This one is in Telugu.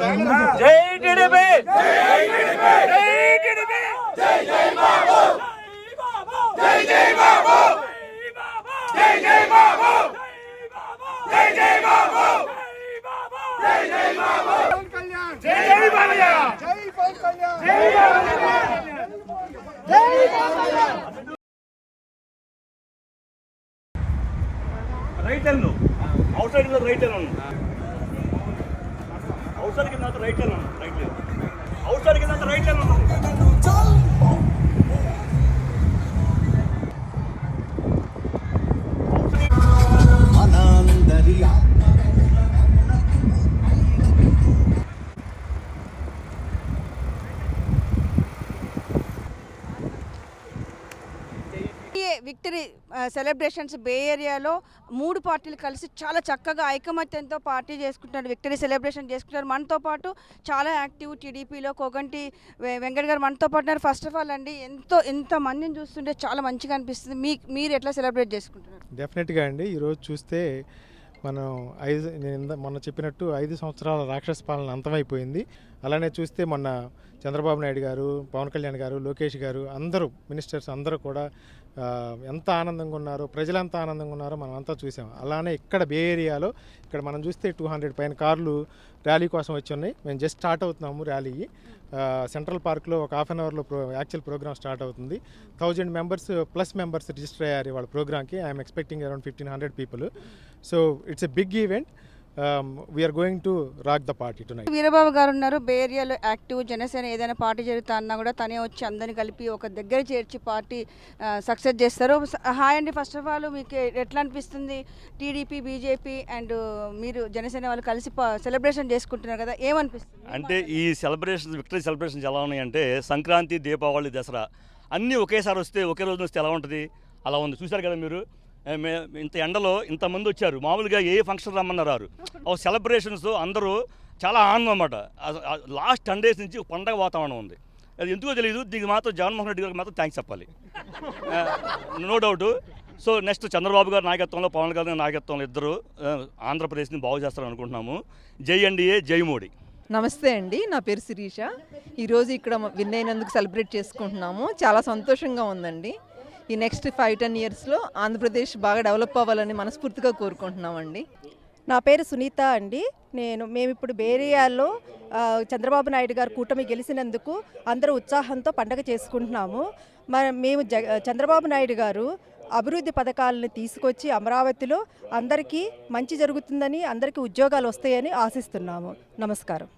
జై టీడీపీ జై టీడీపీ జై టీడీపీ జై జై బాబు జై జై బాబు జై జై బాబు జై జై బాబు జై జై బాబు జై జై బాలయ్య జై పవన్ కళ్యాణ్ జై Balayya right hand outside right hand outside కింద right hand right hand outside కింద right hand victory celebrations bay ఏరియాలో 3 పార్టీలు కలిసి చాలా చక్కగా ఐకమత్యంతో పార్టీ చేసుకుంటున్నారు, విక్టరీ సెలబ్రేషన్ చేసుకుంటారు. మనతో పాటు చాలా యాక్టివ్ టీడీపీలో కోగంటి వెంకట్ గారు మనతో పాటు ఉన్నారు. ఫస్ట్ ఆఫ్ ఆల్ అండి, ఎంత మందిని చూస్తుంటే చాలా మంచిగా అనిపిస్తుంది. మీరు ఎట్లా సెలబ్రేట్ చేసుకుంటున్నారు? డెఫినెట్గా అండి, ఈరోజు చూస్తే మనం నేను మొన్న చెప్పినట్టు 5 సంవత్సరాల రాక్షస పాలన అంతమైపోయింది. అలానే చూస్తే మొన్న చంద్రబాబు నాయుడు గారు, పవన్ కళ్యాణ్ గారు, లోకేష్ గారు అందరూ మినిస్టర్స్ అందరూ కూడా ఎంత ఆనందంగా ఉన్నారో, ప్రజలు ఎంత ఆనందంగా ఉన్నారో మనం అంతా చూసాం. అలానే ఇక్కడ బే ఏరియాలో ఇక్కడ మనం చూస్తే 200 పైన కార్లు ర్యాలీ కోసం వచ్చి ఉన్నాయి. మేము జస్ట్ స్టార్ట్ అవుతున్నాము ర్యాలీ. సెంట్రల్ పార్క్లో ఒక హాఫ్ అన్ అవర్లో యాక్చువల్ ప్రోగ్రామ్ స్టార్ట్ అవుతుంది. 1000 మెంబర్స్ ప్లస్ మెంబర్స్ రిజిస్టర్ అయ్యారు వాళ్ళ ప్రోగ్రామ్కి. I'm expecting around 1500 people. So it's a big event. We're going to rock the party tonight. Veerababu garu ఉన్నారు, బే ఏరియాలో యాక్టివ్. జనసేన ఏదైనా పార్టీ జరుగుతా అన్నా కూడా తనే వచ్చి అందరిని కలిపి ఒక దగ్గర చేర్చి పార్టీ సక్సెస్ చేస్తారు. హాయ్ అండి, ఫస్ట్ ఆఫ్ ఆల్ మీకు ఎట్లా అనిపిస్తుంది? టీడీపీ, బీజేపీ అండ్ మీరు జనసేన వాళ్ళు కలిసి సెలబ్రేషన్ చేసుకుంటున్నారు కదా, ఏమనిపిస్తుంది? అంటే ఈ సెలబ్రేషన్స్, విక్టరీ సెలబ్రేషన్స్ ఎలా ఉన్నాయంటే సంక్రాంతి, దీపావళి, దసరా అన్నీ ఒకేసారి వస్తే ఒకే రోజు వస్తే ఎలా ఉంటుంది అలా ఉంది. చూశారు కదా మీరు, ఇంత ఎండలో ఇంతమంది వచ్చారు. మామూలుగా ఏ ఫంక్షన్ రమ్మన్నారు. సెలబ్రేషన్స్ అందరూ చాలా ఆనందం అన్నమాట. లాస్ట్ 10 days నుంచి పండగ వాతావరణం ఉంది. అది ఎందుకో తెలియదు. దీనికి మాత్రం జగన్మోహన్ రెడ్డి గారికి మాత్రం థ్యాంక్స్ చెప్పాలి, no doubt. So next Chandrababu గారి నాయకత్వంలో, పవన్ కళ్యాణ్ నాయకత్వంలో ఇద్దరు ఆంధ్రప్రదేశ్ని బాగు చేస్తారని అనుకుంటున్నాము. జై ఎన్డీఏ, జై మోడీ. నమస్తే అండి, నా పేరు శిరీష. ఈరోజు ఇక్కడ విన్ అయినందుకు సెలబ్రేట్ చేసుకుంటున్నాము. చాలా సంతోషంగా ఉందండి. ఈ నెక్స్ట్ 5-10 yearsలో ఆంధ్రప్రదేశ్ బాగా డెవలప్ అవ్వాలని మనస్ఫూర్తిగా కోరుకుంటున్నామండి. నా పేరు సునీత అండి. మేము ఇప్పుడు బేరియాలో చంద్రబాబు నాయుడు గారు కూటమి గెలిచినందుకు అందరూ ఉత్సాహంతో పండగ చేసుకుంటున్నాము. మేము చంద్రబాబు నాయుడు గారు అభివృద్ధి పథకాలను తీసుకొచ్చి అమరావతిలో అందరికీ మంచి జరుగుతుందని, అందరికీ ఉద్యోగాలు వస్తాయని ఆశిస్తున్నాము. నమస్కారం.